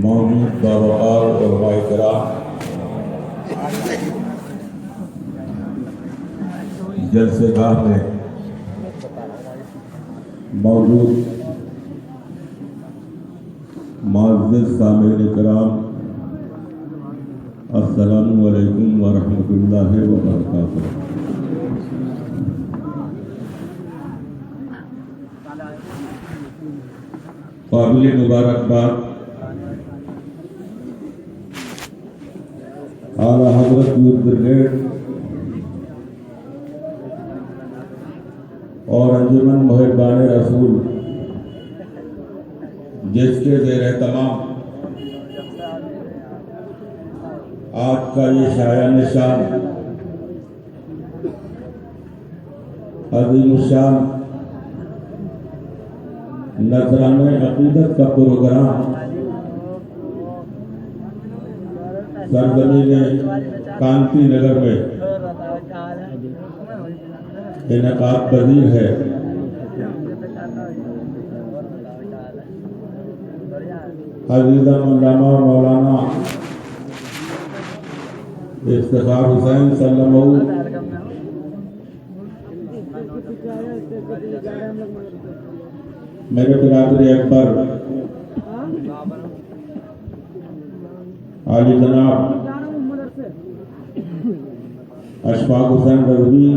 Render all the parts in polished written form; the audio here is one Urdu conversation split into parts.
موجود باوقار علماء کرام، جلسے گاہ میں موجود معزز سامعین کرام، السلام علیکم ورحمۃ اللہ وبرکاتہ۔ قابل مبارکباد اعلیٰ حضرت بریگیڈ اور انجمن محبان رسول، جس کے زیر اہتمام آج کا یہ شایان نشان عظیم الشان نذرانہ عقیدت کا پروگرام سرزمین کانتی نگر میں انعقاد پذیر ہے، عزیزم علامہ مولانا افتخار حسین سلمہ میرے برادری اکبر عالی جناب اشفاق حسین رضوی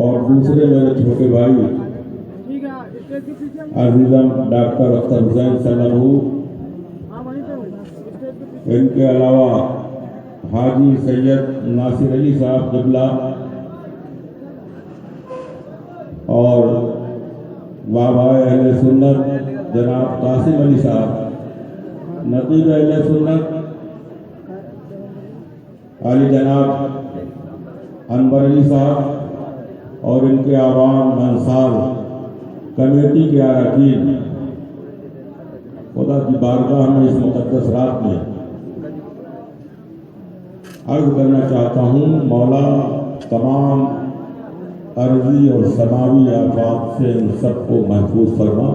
اور دوسرے میرے چھوٹے بھائی عزیزم ڈاکٹر اختر حسین سلمہ، ان کے علاوہ حاجی سید ناصر علی صاحب قبلہ اور بابائے اہل سنت جناب قاسم علی صاحب، نقیب اہل سنت علی جناب انور علی صاحب اور ان کے عوام انصار، کمیٹی کے اراکین، خدا کی بارگاہ میں اس مقدس رات میں عرض کرنا چاہتا ہوں، مولا تمام ارضی اور سماوی آفات سے ان سب کو محفوظ فرما،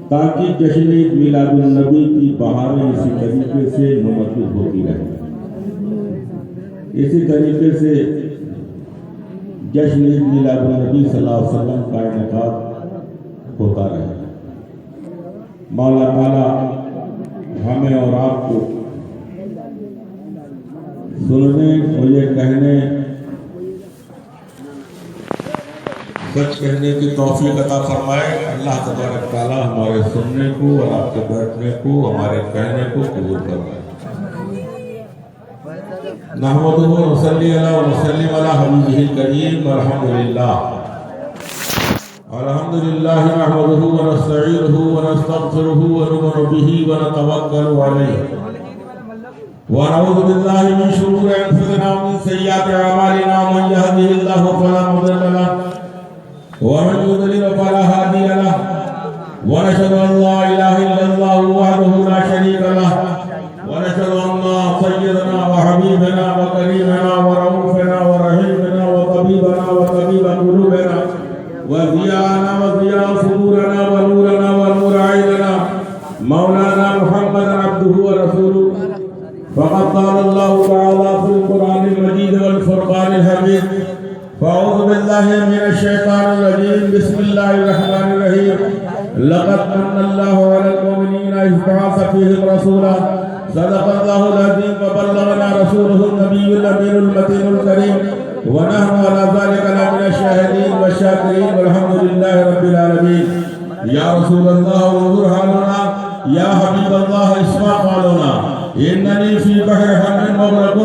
تاکہ جشن عید میلاد النبی کی بہاریں اسی طریقے سے منعقد ہوتی رہیں، اسی طریقے سے جشن عید میلاد النبی صلی اللہ علیہ وسلم کا انعقاد ہوتا رہے۔ مولا تعالیٰ ہمیں اور آپ کو سننے، مجھے کہنے، سچ کہنے کی توفیق عطا فرمائے۔ اللہ تبارک تعالیٰ ہمارے سننے کو اور آپ کے بیٹھنے کو، ہمارے کہنے کو قبول فرمائے۔ نحمدہ و نصلی علی و نسلم علی حبیبہ الکریم، الحمدللہ الحمدللہ نحمدہ و نستعینہ و نستغفرہ و نؤمن بہ و نتوکل علیہ ونعوذ باللہ من شرور انفسنا ومن سیئات اعمالنا، من یہدہ اللہ فلا مضل لہ ومن يضلل فلا هادي له، ونشهد ان لا اله الا الله وحده لا شريك له، ونشهد ان سيدنا وحبيبنا وكريمنا ورؤوفنا ورحيمنا وطبيبنا وطبيب قلوبنا وضياءنا وضياء صدورنا ونورنا ونور عيننا مولانا محمد عبده ورسوله، فقد قال الله تعالى في القرآن المجيد والفرقان الحميد، فأعوذ بالله من الشيطان الرجيم، بسم الله الرحمن الرحيم، لقد من الله على المؤمنين إذ بعث فيهم رسولا، صدق الله العظيم، وبلغنا رسوله النبي الأمين المتين الكريم، ونحن على ذلك لمن الشاهدين والشاكرين، والحمد لله رب العالمين۔ يا رسول الله انظر حالنا، يا حبيب الله اسمع قولنا، إنني في بحر هم مغرق،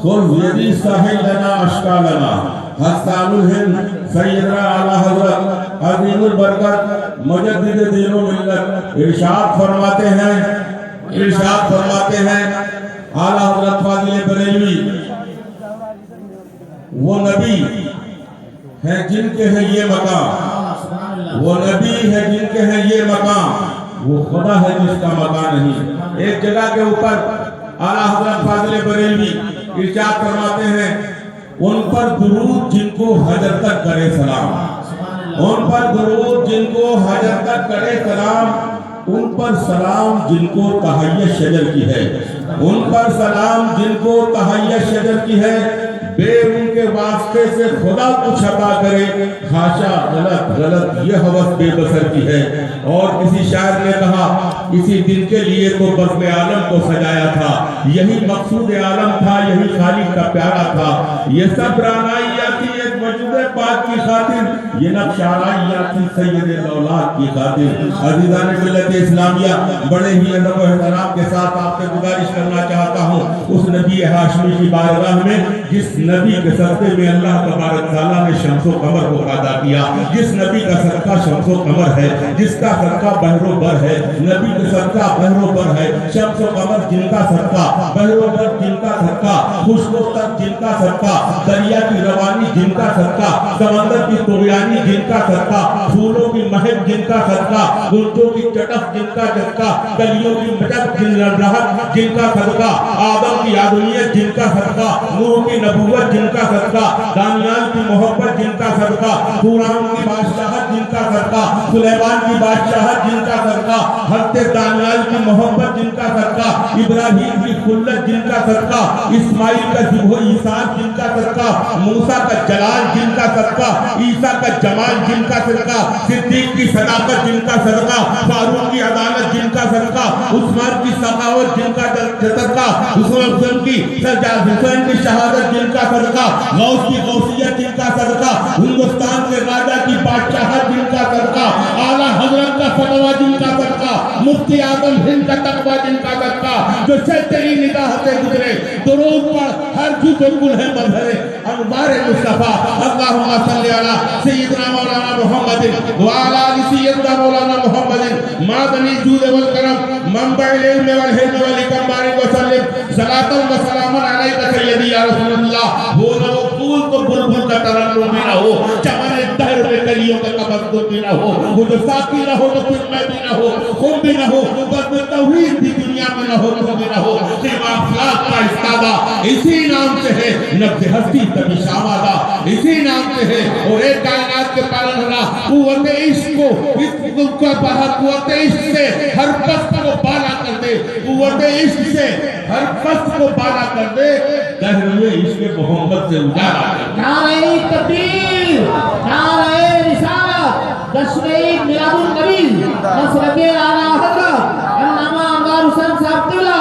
خذ يدي ساحل لنا أشكالنا، حسان الہند سیدنا اعلیٰ حضرت عظیم البرکت مجدد دین و ملت ارشاد فرماتے ہیں اعلیٰ حضرت فاضل بریلوی، وہ نبی ہیں جن کے ہیں یہ مقام، وہ نبی ہیں جن کے ہیں یہ مقام، وہ خدا ہے جس کا مقام نہیں۔ ایک جگہ کے اوپر اعلیٰ حضرت فاضل بریلوی ارشاد فرماتے ہیں، ان پر درود جن کو حجر تک کرے سلام، ان پر درود جن کو حجر تک تک کرے سلام ان پر سلام جن کو تحیہ شجر کی ہے، ان پر سلام جن کو تحیہ شجر کی ہے، بے ان کے واسطے سے خدا کچھ عطا کرے، خاشا غلط یہ حوث بے بسر کی ہے۔ اور کسی شاعر نے کہا اسی دن کے لیے تو بزم عالم کو سجایا تھا، یہی مقصود عالم تھا، یہی خالق کا پیارا تھا، یہ سب رانائیاں تھی ایک وجود پاک کی خاطر، یہ نقش آرائیاں تھی سید الاولاد کی خاطر۔ عزیزان ملت اسلامیہ، بڑے ہی ادب و احترام کے ساتھ آپ سے گزارش کرنا چاہتا ہوں اس نبی ہاشمی کی بارگاہ میں جس نبی کے صدقے میں اللہ تبارک تعالیٰ نے شمس و قمر کو پیدا کیا، جس نبی کا صدقہ شمس و قمر ہے، جس کا صدقہ بحر و بر ہے، نبی کا صدقہ بحر و بر ہے، شمس و قمر جن کا صدقہ، بحر و بر جن کا صدقہ، خشک و تر جن کا صدقہ، دریا کی روانی جن کا صدقہ، سمندر کی طغیانی جن کا صدقہ، پھولوں کی مہک جن کا صدقہ، گلچوں کی چٹک جن کا صدقہ، کلیوں کی مٹک رہت جن کا صدقہ، آدم کی آدمیت جن کا صدقہ، نوح کی نبوت جن کا صدقہ، دانیال کی محبت جن کا صدقہ، قرآن کی بادشاہت جن کا صدقہ، سلیمان کی بادشاہت جن کا صدقہ، حضرت دانیال کی محبت جن کا صدقہ، ابراہیم کی خلت جن کا صدقہ، اسماعیل کا ذبح و ایثار جن کا صدقہ، موسیٰ کا جلال جن کا صدقہ، عیسیٰ کا جمال جن کا صدقہ، صدیق کی صداقت جن کا صدقہ، فاروق کی عدالت جن کا صدقہ، عثمان کی سخاوت جن کا صدقہ، حسین کی شہادت جن کا صدقہ، غوث کی غوثیت جن کا صدقہ، ہندوستان کے راجہ کی بادشاہت جن کا صدقہ، اعلیٰ حضرت کا فتویٰ جن کا صدقہ، مفتی اعظم ہند کا تقویٰ جن کا صدقہ، جو سے تیری نگاہ سے گزرے، درود پر ہر جو گل ہے مظہر انوار مصطفیٰ۔ اللہم صلی علی سیدنا مولانا محمد وعلی آل سیدنا مولانا محمد معدنی جود والکرم منبع العلم والحلم والحکم بارک وسلم صلاۃ و سلام علیک سیدی یا رسول اللہ۔ وہ نہ وہ پھول تو بلبل کا ترنم بھی نہ ہو، چمن دہر میں کلیوں کا تبسم بھی نہ ہو، وہ جو ساقی نہ ہو تو پھر میں بھی نہ ہو، خون بھی نہ ہو، بس توحید بھی دنیا میں نہ ہو تو بھی نہ ہو، صرف افلاک کا استادہ اسی نام سے ہے، نفس ہستی تبھی شامادہ اسی نام سے ہے، اور ایک کائنات کے پالن اللہ قوت عشق کو اس کا باہر قوت عشق سے ہر پست کو بالا کر دے، قوت عشق سے ہر پست کو بالا کر دے، دہر میں عشق محمد سے اجالا کر دے۔ نعرہ تکبیر، نعرہ رسالت، جشن میلاد النبی، مسلک اعلیٰ حضرت علامہ انوار حسین صاحب قبلہ،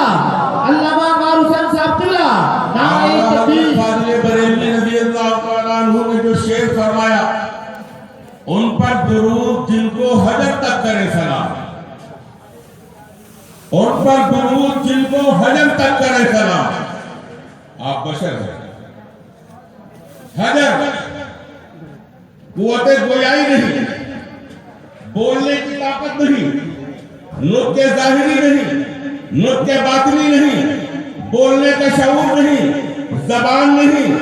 علامہ انوار حسین صاحب قبلہ، نعرہ تکبیر۔ فاضل بریلوی رضی اللہ تعالیٰ عنہ نے جو شعر فرمایا، ان پر درود جن کو حجر تک کرے سلام، ان پر درود جن کو حجر تک کرے سلام۔ آپ بشر ہیں، حجر قوت گویائی نہیں، بولنے کی طاقت نہیں، نطق ظاہری نہیں، نطق باطنی نہیں، بولنے کا شعور نہیں، زبان نہیں،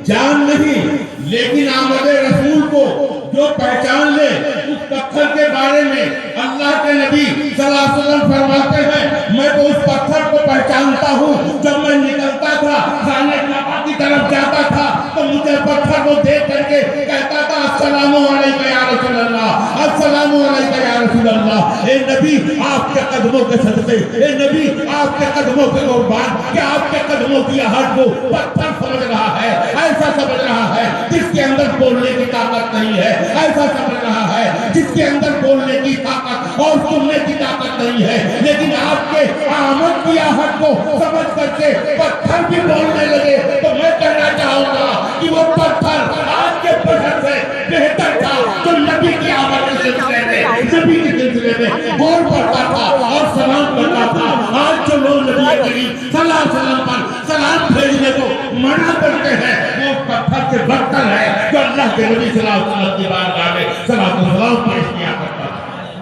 جان نہیں، لیکن آمد رسول کو جو پہچان لے اس پتھر کے بارے میں اللہ کے نبی صلی اللہ علیہ وسلم فرماتے ہیں، میں تو اس پتھر کو پہچانتا ہوں، جب میں نکلتا تھا خانہ کعبہ کی طرف جاتا تھا تو مجھے پتھر کو دیکھ کر کے کہتا تھا السلام علیکم یا رسول اللہ، السلام علیکم یا رسول اللہ۔ اے نبی آپ کے قدموں کے صدقے، اے نبی آپ کے قدموں کے قربان، کہ آپ کے قدموں کی آہٹ کو پتھر سمجھ رہا ہے، ایسا سمجھ رہا ہے جس کے اندر بولنے کی طاقت نہیں ہے، ایسا سمجھ رہا ہے جس کے اندر بولنے کی طاقت اور سننے کی طاقت نہیں ہے، لیکن آپ کے آمد کی آہٹ کو سمجھ کر کے پتھر بھی بولنے لگے۔ تو میں کہنا چاہوں گا کہ وہ پتھر آج کے بشر سے بہتر تھا جو نبی کی آمد کے سلسلے میں، نبی کے سلسلے میں غور کرتا تھا اور سلام کرتا تھا۔ آج جو لوگ نبی کریم صلی اللہ علیہ وسلم پر سلام بھیجنے کو منع کرتے ہیں، وہ پتھر سے بدتر ہے جو اللہ کے نبی صلی اللہ علیہ وسلم کی بارگاہ میں صلاۃ و سلام پیش کیا کرتا ہے۔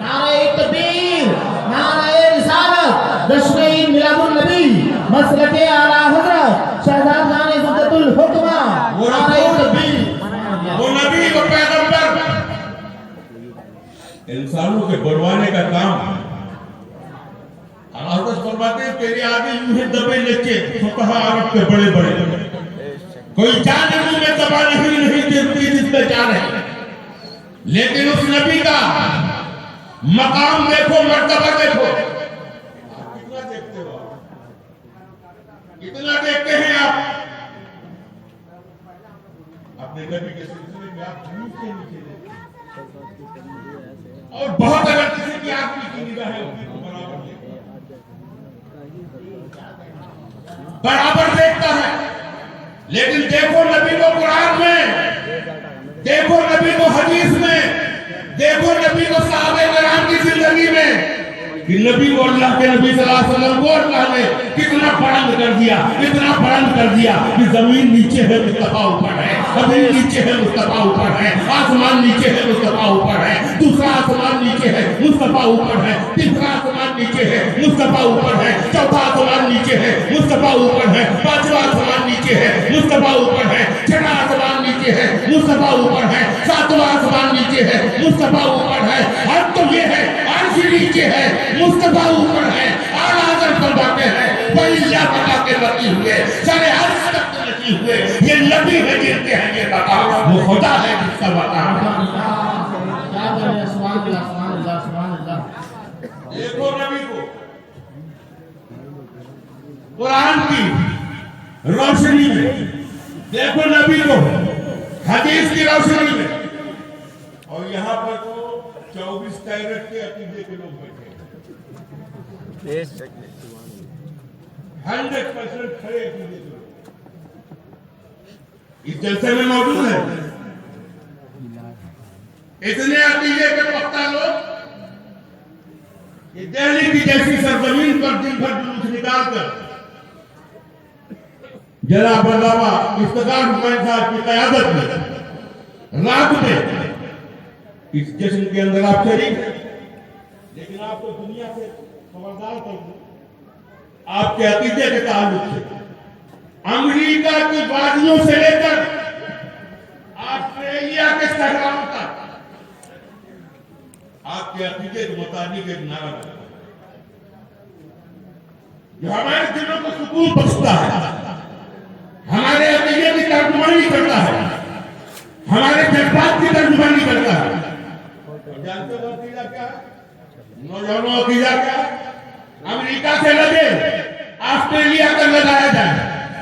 نعرہ تکبیر، نعرہ رسالت، جشن میلاد النبی، مسلک اعلیٰ حضرت شہزاد عزت الحکمہ، نعرہ تکبیر۔ وہ نبی وہ پیغمبر انسانوں کے بڑھوانے کا کام، حضرت فرماتے ہیں تیرے آگے یوں ہی دبے لچے فقہاء عرب کے بڑے بڑے، کوئی جان منہ میں زبان نہیں دیتی جس میں جان ہے، لیکن اس نبی کا مقام دیکھو، مرتبہ دیکھو. آپ کتنا دیکھتے ہو؟ کتنا دیکھتے ہیں آپ؟ اپنے نبی کے سلسلے میں آپ نیچے نیچے دیکھتے اور بہت اگر کسی کی آدمی کی نگاہ ہے اس کو برابر دیکھتا ہے. لیکن دیکھو نبی کو قرآن میں، دیکھو نبی کو حدیث میں، دیکھو نبی کو صحابہ کرام کی زندگی میں کہ نبی کو اللہ کے نبی صلی اللہ علیہ وسلم کو اللہ نے کتنا بلند کر دیا، اتنا بلند کر دیا کہ زمین نیچے ہے مصطفیٰ اوپر ہے، زمین نیچے ہے مصطفیٰ اوپر ہے، آسمان نیچے ہے مصطفیٰ اوپر ہے، دوسرا آسمان نیچے ہے مصطفیٰ اوپر ہے، تیسرا آسمان نیچے ہے مصطفیٰ اوپر ہے، چوتھا آسمان نیچے ہے مصطفیٰ اوپر ہے، پانچواں آسمان نیچے ہے مصطفیٰ اوپر ہے، چھٹا آسمان نیچے ہے مصطفیٰ اوپر ہے، ساتواں آسمان نیچے ہے مصطفیٰ اوپر ہے. اب تو یہ ہے عرش نیچے ہے مصطفیٰ اوپر ہے، اعلیٰ حضرت فرماتے ہیں پہلیا بتا کے لگی ہوئے سارے عرش تک لگی ہوئے یہ نبی ہے جن کے ہیں یہ بتا، وہ خدا ہے جس کا بتا. دیکھو نبی کو قرآن کی روشنی میں، دیکھو نبی کو حدیث کی روشنی میں. اور یہاں پر تو 24 کیرٹ کے عقیدے کے لوگ بیٹھے 100% کھڑے عقیدے کے لوگ اس جلسے میں موجود ہیں. اتنے عقیدے کے پختہ لوگ کہ دہلی کی جیسی سرزمین پر دن بھر جلوس نکال کر جناب علامہ افتخار حسین صاحب کی قیادت میں رات میں اس جشن کے اندر آپ شریک ہیں. لیکن آپ کو دنیا سے خبردار کر دوں، آپ کے عقیدے کے تعلق سے امریکہ کی وادیوں سے لے کر آسٹریلیا کے صحراؤں تک آپ کے عقیدے کے مطابق ایک نعرہ ہے جو ہمارے دلوں کو سکون بخشتا ہے، ہمارے عقیدے کی ترجمانی کرتا ہے، ہمارے جذبات کی ترجمانی کرتا ہے. جانتے ہو عقیدہ کیا ہے؟ نوجوانوں عقیدہ کیا ہے؟ امریکہ سے لگے آسٹریلیا تک لگایا جائے،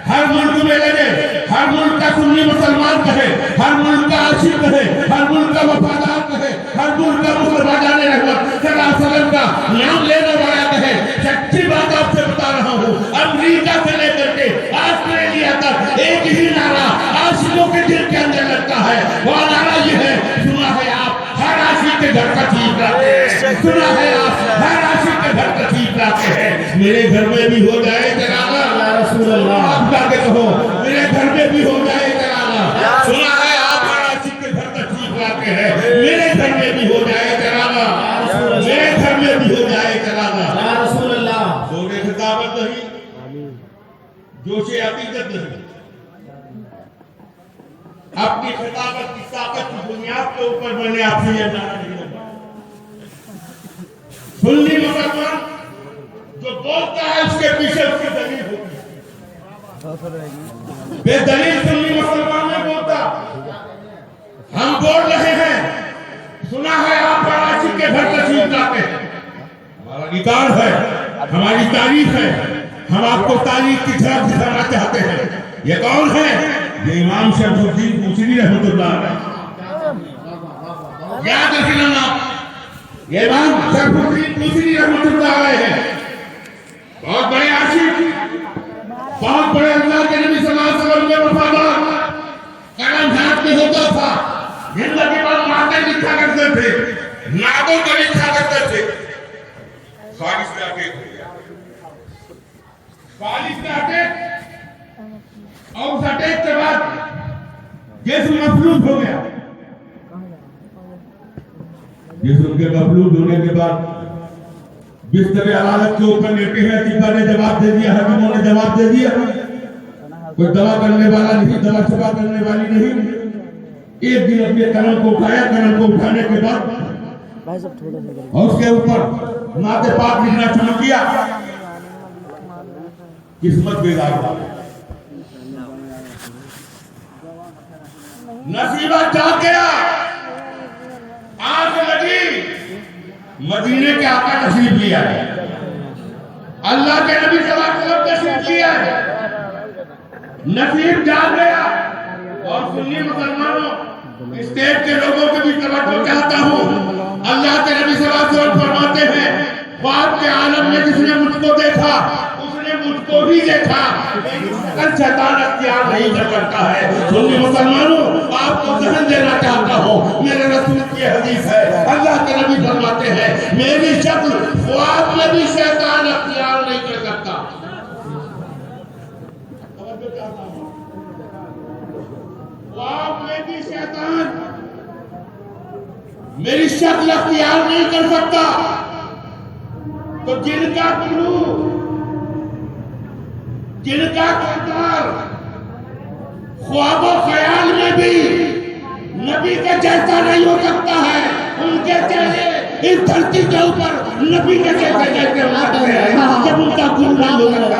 ہر ملک میں لگے، ہر ملک کا سنی مسلمان کہے، ہر ملک کا عاشق کہے، ہر ملک کا وفادار کہے، ہر ملک کا مسلمان جانے رحمت صلی اللہ علیہ وسلم کا نام لینے والا کہے. سچی بات آپ سے بتا رہا ہوں، امریکہ سے لے کر کے آسٹریلیا تک ایک ہی نعرہ عاشقوں کے دل کے اندر لگتا ہے. وہ نعرہ یہ ہے، سنا ہے آپ ہر عاشق کے گھر تشریف لاتے ہیں، سنا ہے آپ ہر عاشق کے گھر تشریف لاتے ہیں. میرے گھر میں بھی ہو جائے جنازہ، یا رسول اللہ آپ جا کے کہو میرے گھر میں بھی ہو جائے جنازہ. سنا ہے آپ ہر عاشق کے گھر تشریف لاتے ہیں، میرے گھر میں بھی ہو جائے جنازہ، میرے گھر میں بھی ہو جائے جنازہ. یا رسول اللہ زور خطابت نہیں، جوش عقیدت نہیں، اپنی خطابت کی طاقت کی بنیاد کے اوپر میں نے آپ سے یہ نعرہ دیا. سنی مسلمان جو بولتا ہے اس کے پیچھے اس کی دلیل ہوتی ہے. بے دلیل سنی مسلمان نہیں بولتا. ہم بول رہے ہیں، سنا ہے آپ عاشق کے گھر تشریف لاتے ہیں، ہمارا ادار ہے، ہماری تاریخ ہے، ہم آپ کو تاریخ کی جھلک دکھانا چاہتے ہیں. یہ کون ہے؟ یہ امام شمس الدین بوصیری رحمۃ اللہ علیہ. یاد رکھنا، یہ امام شمس الدین بوصیری رحمۃ اللہ علیہ ہے. بہت بڑے عاشق، بہت بڑے اللہ کے نبی صلی اللہ علیہ وسلم کے وفادار، قلم ہاتھ میں ہوتا تھا، زندگی پر ماتیں لکھا کرتے تھے، نعتوں کو لکھا کرتے تھے. خالص سے آگے اور اس اٹیک کے بعد جسم مفلوج ہو گیا. جسم کے مفلوج ہونے کے بعد بستر عدالت کے اوپر لیٹے ہیں. طبیب نے جواب دے دیا، حکیموں نے جواب دے دیا، کوئی دوا کرنے والا نہیں، دوا شفا کرنے والی نہیں. ایک دن اپنے قلم کو اٹھایا، قلم کو اٹھانے کے بعد اور اس کے اوپر نعت پاک لکھنا شروع کیا. قسمت بیدار ہو گئی، نصیبہ جاگ گیا، آنکھ لگی، مدینے کے آقا تشریف لیا ہے، اللہ کے نبی صلی اللہ علیہ وسلم تشریف لیا ہے، نصیب جاگ گیا۔ اور سنی مسلمانوں، اسٹیٹ کے لوگوں کے بھی توجہ چاہتا ہوں، اللہ کے نبی صلی اللہ علیہ وسلم فرماتے ہیں خواب کے عالم میں جس نے مجھ کو دیکھا اس نے مجھ کو بھی دیکھا، لیکن شیطان اختیار نہیں کر سکتا ہے۔ سنی مسلمانوں، آپ کو ذہن دینا چاہتا ہوں، میرے رسول کی حدیث ہے، اللہ کے نبی فرماتے ہیں میری شکل خواب میں بھی شیطان اختیار نہیں کر سکتا۔ خواب میں بھی شیطان میری شکل اختیار نہیں کر سکتا۔ تو جن کا طلوع، جن کا کردار خواب و خیال میں بھی نبی کے جیسا نہیں ہو سکتا ہے، ان کے چہرے اس دھرتی کے اوپر نبی کے جیسے جیسے ہوتے ہیں جب ان کا گل نہیں ہو سکتا۔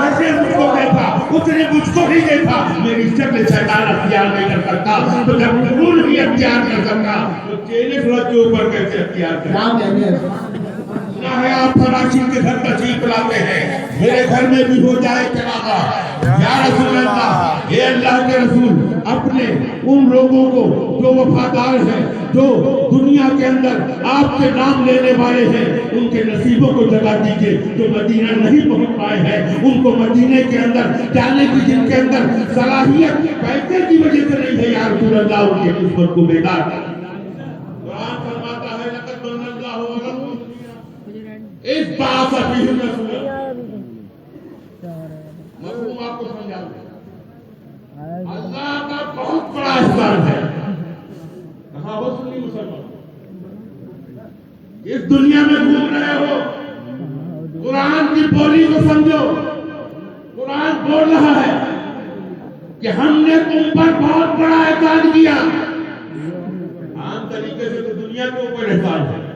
ایسے مجھ کو دیکھا، اس نے مجھ کو ہی دیکھا، میری شکل شیطان اختیار نہیں کر سکتا۔ تو جب گل ہی اختیار کر سکتا تو چہرے سورج کے اوپر کیسے اختیار کرتا؟ نہ ہے آپ فراشی کے گھر تشریف لاتے ہیں، میرے گھر میں بھی ہو جائے چراغا، یا رسول اللہ، اے اللہ کے رسول، اپنے ان لوگوں کو جو وفادار ہیں، جو دنیا کے اندر آپ کے نام لینے والے ہیں، ان کے نصیبوں کو جگا دیجئے، جو مدینہ نہیں پہنچ پائے ہیں ان کو مدینے کے اندر جانے کی، جن کے اندر صلاحیت پیسے کی وجہ سے نہیں ہے، یا رسول اللہ، ان کے قسمت کو بیدار۔ قرآن فرماتا ہے لقد من اللہ علیہ اس بات ابھی ہم نے سنا۔ مفہوم آپ کو سمجھا دیں، اللہ کا بہت بڑا احسان ہے۔ کہاں ہو سنی مسلمان، اس دنیا میں گھوم رہے ہو، قرآن کی بولی کو سمجھو۔ قرآن بول رہا ہے کہ ہم نے تم پر بہت بڑا احسان کیا۔ عام طریقے سے تو دنیا کے اوپر احسان ہے،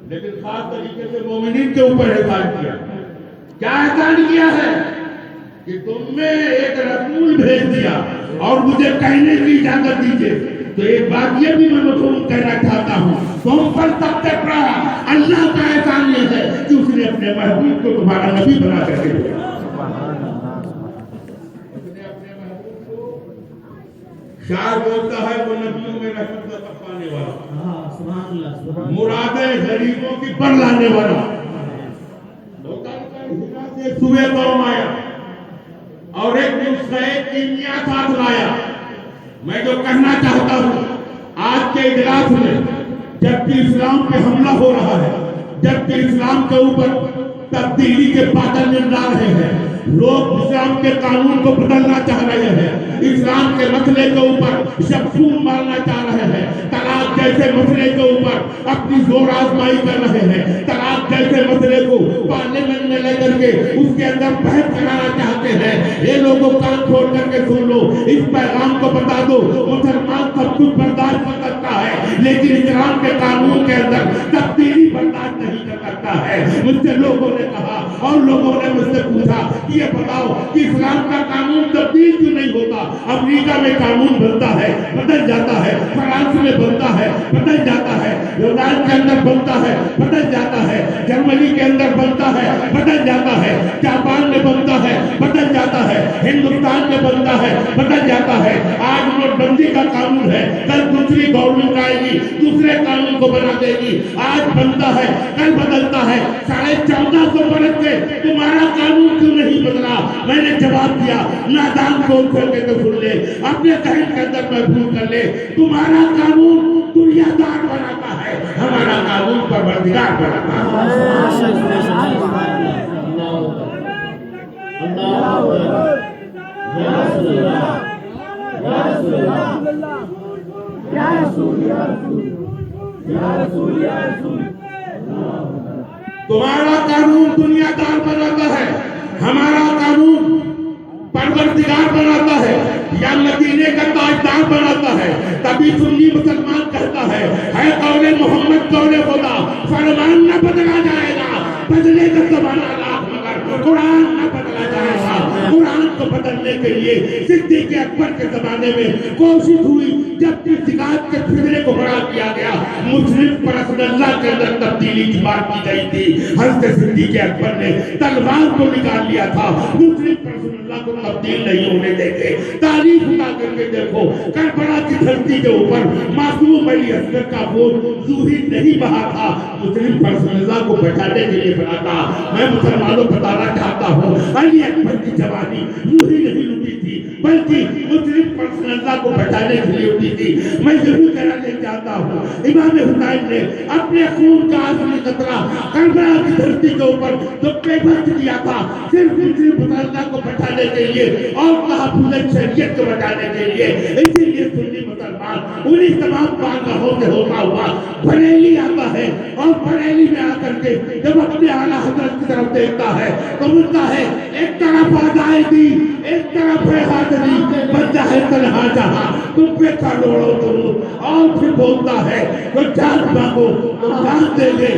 لیکن خاص طریقے سے مومنین کے اوپر احسان کیا۔ کیا احسان کیا ہے؟ کہ تم میں ایک رسول بھیج دیا اور مجھے کہنے کی اجازت دیجیے۔ تو ایک بات یہ بھی میں مفہوم کہنا چاہتا ہوں، تم پر سب سے بڑا اللہ کا احسان یہ ہے کہ اس نے اپنے محبوب کو تمہارا نبی بنا کر کے دیا۔ شاعر بولتا ہے وہ نبیوں میں رحمت پانے والا، مرادیں غریبوں کی پر لانے والا، صبح قوم آیا اور ایک نسخہ کیمیا ساتھ لایا۔ میں جو کہنا چاہتا ہوں آج کے اجلاس میں، جبکہ اسلام پہ حملہ ہو رہا ہے، جبکہ اسلام کے اوپر تبدیلی کے بادل مل رہے ہیں، لوگ اسلام کے قانون کو بدلنا چاہ رہے ہیں، اسلام کے مسئلے کے اوپر شخصون مارنا چاہ رہے ہیں، طلاق جیسے مسئلے کے اوپر اپنی زور آزمائی کر رہے ہیں، طلاق جیسے مسئلے کو پارلیمنٹ میں لے کر کے اس کے اندر بحث کرانا چاہتے ہیں۔ یہ لوگوں کان کھول کر کے سن لو، اس پیغام کو بتا دو، مسلمان سب کچھ برداشت کر سکتا ہے لیکن اسلام کے قانون کے اندر تبدیلی برداشت نہیں کر سکتا ہے۔ مجھ سے لوگوں نے کہا اور لوگوں نے مجھ سے پوچھا کہ یہ بتاؤ کہ اسلام کا قانون تبدیل کیوں نہیں ہوتا؟ امریکہ میں قانون بنتا ہے، بدل جاتا ہے، فرانس میں بنتا ہے، بدل جاتا ہے، یونان کے اندر بنتا ہے، بدل جاتا ہے، جرمنی کے اندر بنتا ہے، بدل جاتا ہے، جاپان میں بنتا ہے، بدل جاتا ہے، ہندوستان میں بنتا ہے، بدل جاتا ہے۔ آج نوٹ بندی کا قانون ہے، کل دوسری گورنمنٹ آئے گی، دوسرے قانون کو بنا دے گی۔ آج بنتا ہے، کل بدلتا ہے۔ 1450 برس سے تمہارا قانون کیوں نہیں بدلا؟ میں نے جواب دیا، نادان کون کھول کے تو سن لے، اپنے ذہن کے اندر محفوظ کر لے، تمہارا قانون دنیا دار بناتا ہے، ہمارا قانون پروردگار بناتا ہے۔ تمہارا قانون دنیا دار بناتا ہے، ہمارا قانون پروردگار بناتا ہے یا مدینے کا تاجدار بناتا ہے۔ تبھی سنی مسلمان کہتا ہے قول محمد قول خدا، فرمان نہ بدلا جائے گا، بدلے کا زمانہ لاکھ مگر قرآن نہ بدلا جائے گا۔ قرآن کو بدلنے کے لیے صدیق اکبر کے زمانے میں کوشش ہوئی، جب کی شکایت کے فتنے کو بڑا کیا گیا، مسلم پرست اللہ کے اندر تبدیلی کی بات کی گئی تھی۔ حضرت صدیق اکبر نے تلوار کو نکال لیا تھا، مسلم پرست اللہ کو تبدیل نہیں ہونے دیتے۔ تاریخ اٹھا کر کے دیکھو، کربلا کی دھرتی کے اوپر معصوم علی اصغر کا خون ضروری نہیں بہا تھا، مسلم پرست اللہ کو بچانے کے لیے بنا تھا۔ میں مسلمانوں بتانا چاہتا ہوں، علی اکبر کی جوانی یوں ہی نہیں رکی تھی، بلکہ مسلم پرست اللہ کو بچانے کے لیے اٹھی تھی۔ میں ضرور کہنا چاہتا ہوں، امام حسین نے اپنے خون کا آخری قطرہ کربلا کی دھرتی کے اوپر جو پیبند کیا تھا، صرف مسلم پرست اللہ کو بچانے کے لیے اور تحفظ شریعت کو بچانے کے لیے۔ اسی لیے سنی مسلمان انہیں تمام بارگاہوں سے ہوتا ہوا بریلی آتا ہے، اور بریلی میں آ کر کے جب اپنے اعلیٰ حضرت کی طرف دیکھتا ہے تو بولتا ہے ایک طرف آزادی، ایک طرف ہے حاضری، بچہ ہے تنہا جہاں تم پہ کروڑوں درود، اور پھر بولتا ہے تو جان مانگو تو جان دے گے،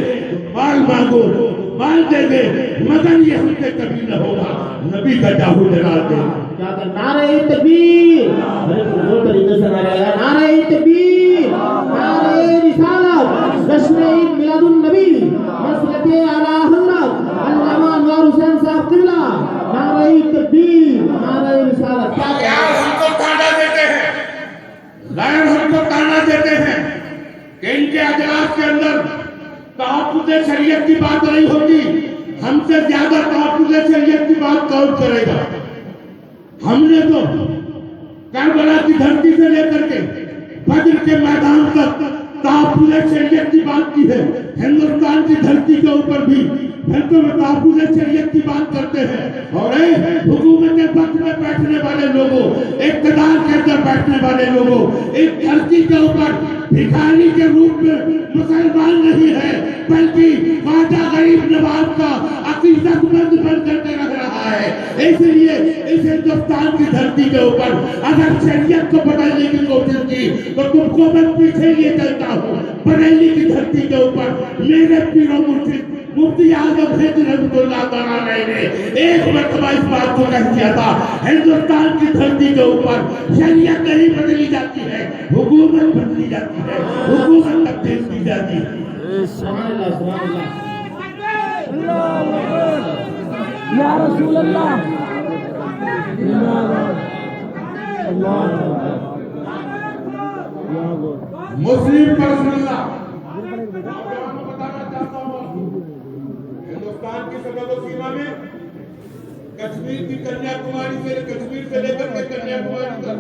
مال مانگو مال دے گے، مگر یہ ہم سے کبھی نہ ہوگا نبی کا جاہو جلال دے۔ نعرہ تکبیر، نعرہ تکبیر، نعرہ رسالت، جشن عید میلاد النبی، مسلک اعلیٰ حضرت علامہ انوار حسین صاحب قبلہ، نعرہ تکبیر، نعرہ رسالت۔ غیر ہم کو تانا دیتے ہیں، غیر ہم کو تانا دیتے ہیں کہ ان کے اجلاس کے اندر تحفظ شریعت کی بات نہیں ہوگی، ہم سے زیادہ تحفظ شریعت کی بات کون کرے گا؟ ہم نے تو کربلا کی دھرتی سے لے کر کے بدر کے میدان تک تحفظ شریعت کی بات کی ہے۔ ہندوستان کی دھرتی کے اوپر بھی ہندو میں تحفظ شریعت کی بات کرتے ہیں، اور حکومت کے پکھ میں بیٹھنے والے لوگوں، اقتدار کے اندر بیٹھنے والے لوگوں اس دھرتی کے اوپر بھکاری کے روپ میں مسلمان نہیں ہے، بلکہ خواجہ غریب نواز کا عقیدت مند بن کر کے رہ رہا ہے۔ اس لیے اس ہندوستان کی دھرتی کے اوپر اگر شریعت کو بدلنے کی کوشش کی تو تم کو میں پیچھے یہ کہتا ہوں، بریلی کی دھرتی کے اوپر میرے پیر و مرشد مفتی اعظم حیدر رحمۃ اللہ تعالیٰ نے ایک مرتبہ اس بات کو کہہ دیا تھا، ہندوستان کی دھرتی کے اوپر شریعت نہیں بدلی جاتی ہے، حکومت بدلی جاتی ہے، حکومت تبدیل کی جاتی ہے۔ سبحان اللہ، سبحان اللہ۔ یا رسول اللہ، مسلم پرست اللہ بتانا چاہتا ہوں، ہندوستان کی سرحد و سیما میں کشمیر کی کنیا کماری سے، کشمیر سے لے کر کے کنیا کماری تک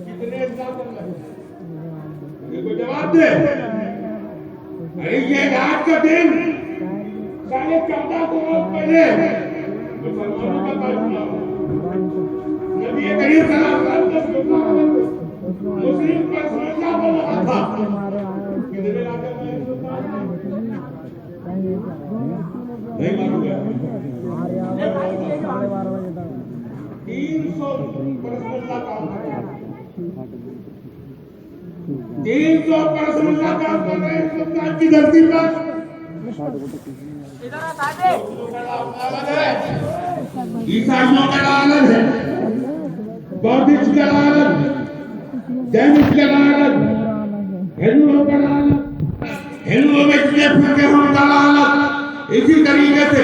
کتنے اجلاس ہو رہے ہیں؟ یہ کو جواب دے۔ ارے یہ آج کا دن 14.5 روز پہلے مسلمانوں کا تعلق نبی کریم صلی اللہ علیہ وسلم مسلم پر سمجھا بنا تھا، کتنے علاقے میں نہیں معلوم ہے 300 پرسنل کا کام کر رہے ہیں، 300 پرسنل کا کام کر رہے ہیں ہندوستان کی دھرتی پر۔ عیسائیوں کا لعنت ہے، بودھسٹ کا لعنت، جینس کا لعنت، ہندوؤں کا لعنت، ہندوؤں میں جتنے فرقے ہیں ان کا لعنت۔ اسی طریقے سے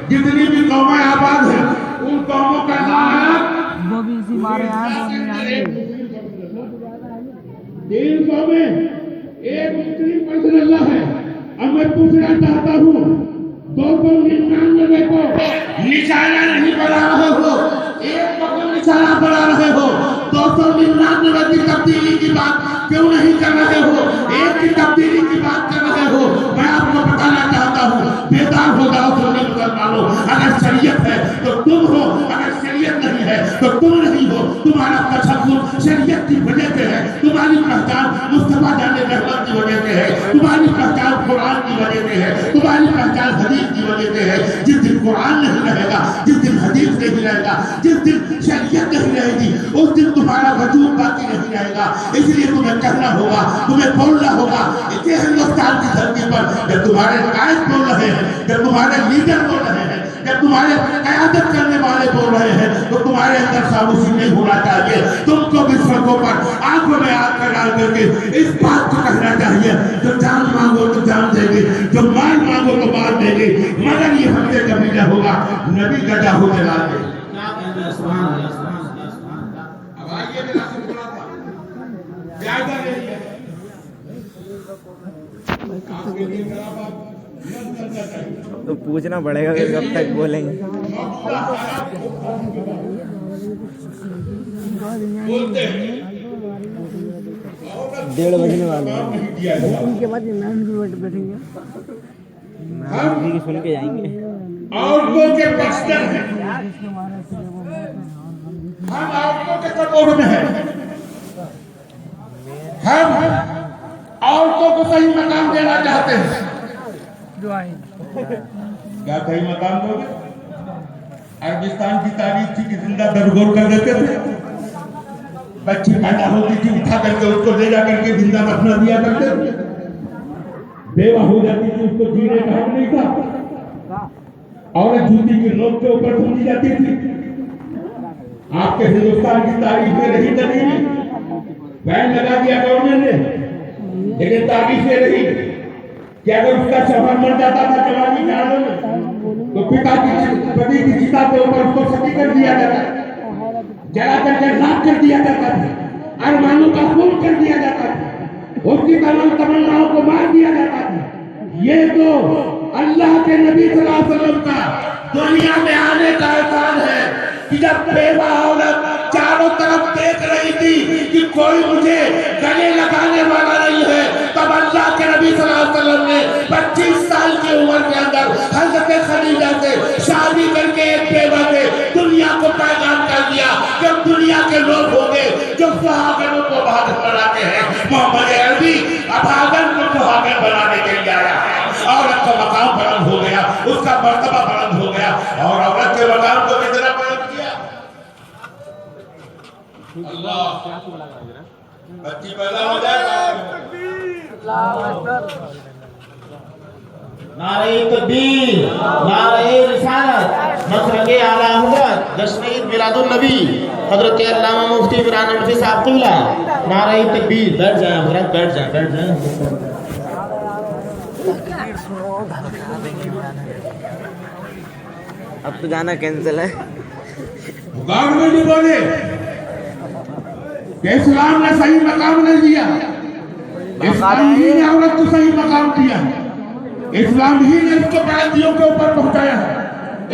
جتنی بھی قومیں آباد ہیں ان قوموں کا لعنت۔ وہ بھی اسی مارے آئے 300 میں ایک مسلم پرسن اللہ ہے۔ اب میں پوچھنا چاہتا ہوں 299 کو نشانہ نہیں بنا رہے ہو، ایک کو نشانہ بنا رہے ہو، 299 کی تبدیلی کی بات کیوں نہیں کر رہے ہو؟ ایک کی تبدیلی کی بات کر رہے ہو۔ میں آپ کو بتانا چاہتا ہوں، بیدار ہو جاؤ سنی مسلمانوں، اگر شریعت ہے تو تم ہو، اگر شریعت نہیں ہے تو تم نہیں ہو۔ تمہارا تشخص شریعت کی وجہ سے ہے، تمہاری پہچان مصطفیٰ جان رحمت کی وجہ سے ہے، تمہاری پہچان قرآن کی وجہ سے ہے، تمہاری پہچان حدیث کی وجہ سے ہے۔ جس دن قرآن نہیں رہے گا، جس دن حدیث نہیں رہے گا، جس دن شریعت نہیں رہے گی، اس دن تمہارا وجود باقی نہیں رہے گا. اس لیے تمہیں کہنا ہوگا، تمہیں بولنا ہوگا. اس ہندوستان کی دھرتی پر جب تمہارے قائد بول رہے ہیں، جب تمہارے لیڈر بول رہے ہیں، جب تمہارے قیادت کرنے والے بول رہے ہیں، تو تمہارے اندر خاموشی نہیں ہونا چاہیے. تم کو بھی سڑکوں پر آنکھوں میں آنکھ ڈال کر کے اس بات کو کہنا چاہیے، جو جان مانگو تو جان دے گی، جو مال مانگو تو مال دے گی، مگر یہ ہم سے کبھی نہ ہوگا. نبی کا جاہو جلا دے. اب آئیے میرا سے بڑا تھا زیادہ نہیں ہے. تو پوچھنا پڑے گا کہ کب تک بولیں گے. ڈیڑھ بجنے والے ہیں. ان کے بعد میم بھی بیٹھیں گے، میم بھی سن کے جائیں گے. عورتوں کے بستر ہیں، ہم عورتوں کے کپڑوں میں ہیں، ہم عورتوں کو صحیح مقام دینا چاہتے ہیں. کیا صحیح مقام دو گے؟ عربستان کی تاریخ تھی کہ زندہ درگور کر دیتے تھے. بچی پیدا ہوتی تھی، اٹھا کر کے اس کو لے جا کر کے زندہ دفنا دیا کرتے تھے. بیوہ ہو جاتی تھی، اس کو جینے کا حق نہیں تھا. عورت جوتی کی نوک کے اوپر سونی جاتی تھی. آپ کے ہندوستان کی تاریخ میں رہی تبدیلی. بین لگا دیا گورنمنٹ نے، لیکن تاریخ میں رہی کہ اگر اس کا شوہر مر جاتا تھا جوانی کے حالوں میں، تو پتی کی چتا کے اوپر اس کو ستی کر دیا جاتا تھا، جلا کر کے راکھ کر دیا جاتا تھا، ارمانوں کا خون کر دیا جاتا تھا، اس کی تمناؤں کو مار دیا جاتا تھا. یہ تو اللہ کے نبی صلی اللہ علیہ وسلم کا دنیا میں آنے کا احسان ہے کہ جب بیوہ عورت چاروں طرف دیکھ رہی تھی کہ کوئی مجھے گلے لگانے والا نہیں ہے، تب اللہ کے نبی صلی اللہ علیہ وسلم نے 25 سال کی عمر کے اندر حضرت خدیجہ سے شادی کر کے ایک بیوہ نے دنیا کو پیغام کر دیا کہ دنیا کے لوگ ہوں گے جو سہاگنوں کو بہادر بناتے ہیں. محمد عربی ابھاگن کو سہاگن بنانے کے لیے آیا ہے. عورت کا مقام بلند ہو گیا، اس کا مرتبہ بلند ہو گیا. اور عورت کے مقام کو کتنا بلند کیا اللہ. بچی پیدا ہو جائے، نعرہ تکبیر، نعرہ رسالت، مسلک اعلیٰ حضرت جشن عید میلاد النبی حضرت علامہ مفتی عمران حنفی صاحب قبلہ. نعرہ تکبیر. بیٹھ جائیں حضرت، بیٹھ جائیں، بیٹھ جائیں. اب تو جانا کینسل ہے. گورنمنٹ بھی بولے کہ اسلام نے صحیح مقام نہیں دیا، اسلام ہی نے عورت کو صحیح مقام دیا، اسلام ہی نے اس کو پرندیوں کے اوپر پہنچایا ہے.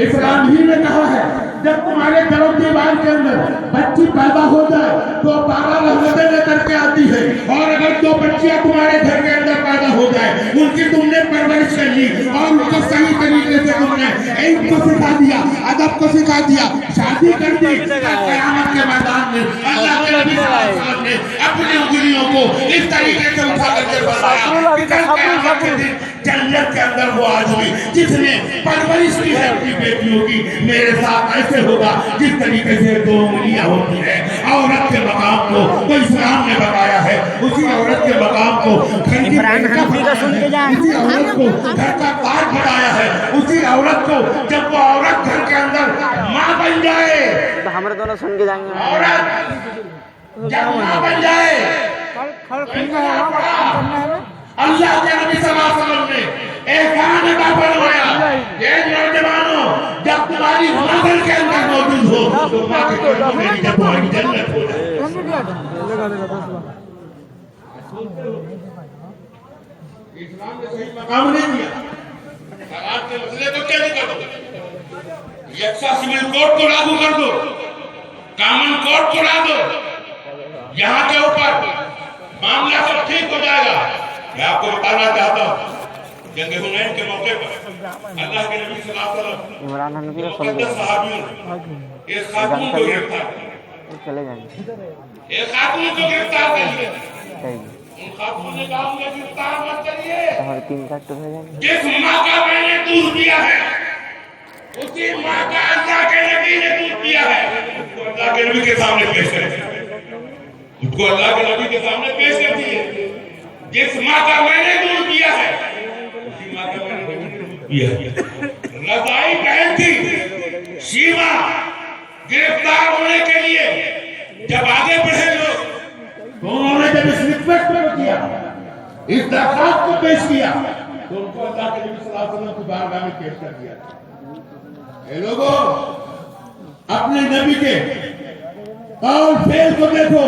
اسلام ہی نے کہا ہے جب تمہارے گھر و دیوار کے اندر بچی پیدا ہو جائے تو 12 رحمتیں لے کر کے آتی ہے، اور اگر 2 بچیاں تمہارے گھر کے اندر پیدا ہو جائے، ان کی تم نے پرورش کر لی اور ان کو صحیح طریقے سے تم نے علم کو سکھا دیا، ادب کو سکھا دیا، شادی کر دی، قیامت کے میدان میں اللہ کے نبی صلی اللہ علیہ وسلم نے اپنی انگلیوں کو اس طریقے سے اٹھا کر کے بتایا کہ قیامت کے دن جنت کے اندر وہ آدمی جس نے پرورش کی ہے اپنی بیٹیوں کی، میرے ساتھ ایسے ہوگا جس طریقے سے 2 انگلیاں ہوتی ہیں. عورت کے مقام کو تو اسلام نے بتایا ہے، اسی عورت کے مقام کو عمران حنفی کا سن کے جائیں. اسی عورت کو گھر کا تاج بتایا ہے، اسی عورت کو جب وہ عورت گھر کے اندر ماں بن جائے، تو ہمارے دونوں سن کے جائیں گے. عورت جب ماں بن جائے، اللہ کے نبی صلی اللہ علیہ وسلم نے احسان عطا فرمایا، یہ نوجوانوں جب تمہاری مادر کے اندر موجود ہو تو ماں کے قدموں میں جب تمہاری جنت ہو جائے. اسلام نے صحیح مقام نہیں دیا. آج کے مسئلے کو کیا نہیں کر دو، یکساں سول کوڈ کو لاگو کر دو، کامن کوڈ کو لا دو، یہاں کے اوپر معاملہ سب ٹھیک ہو جائے گا. میں آپ کو بتانا چاہتا ہوں جنگ حنین کے موقع پر اللہ کے نبی صلی اللہ علیہ وسلم عمران حنفی کا سن مقدس صحابیوں ایک خاتون کو گرفتار کیا، چلے جائیں گے. ایک خاتون کو گرفتار کر لیا. ان خاتون نے کہا مجھے گرفتار مت کریے، 3 کٹ تو ہو جائیں گے. جس ماں کا میں نے دودھ دیا ہے اسی ماں کا اللہ کے نبی نے دودھ پیا ہے، اس کو اللہ کے نبی کے سامنے پیش کرتی ہے، اس کو اللہ کے نبی کے سامنے پیش کرتی ہے۔ جس ماں کا میں نے دودھ پیا ہے اسی ماں کا میں نے دودھ پیا ہے۔ رضائی بہن تھی شیما، گرفتار ہونے کے لیے جب آگے بڑھے لوگ تو انہوں نے جب اس ریکویسٹ کو کیا، اس درخواست کو پیش کیا، تو ان کو اللہ کے نبی صلی اللہ علیہ وسلم کی بارگاہ میں پیش کر دیا۔ اے لوگوں، اپنے نبی کے قول فعل کو دیکھو۔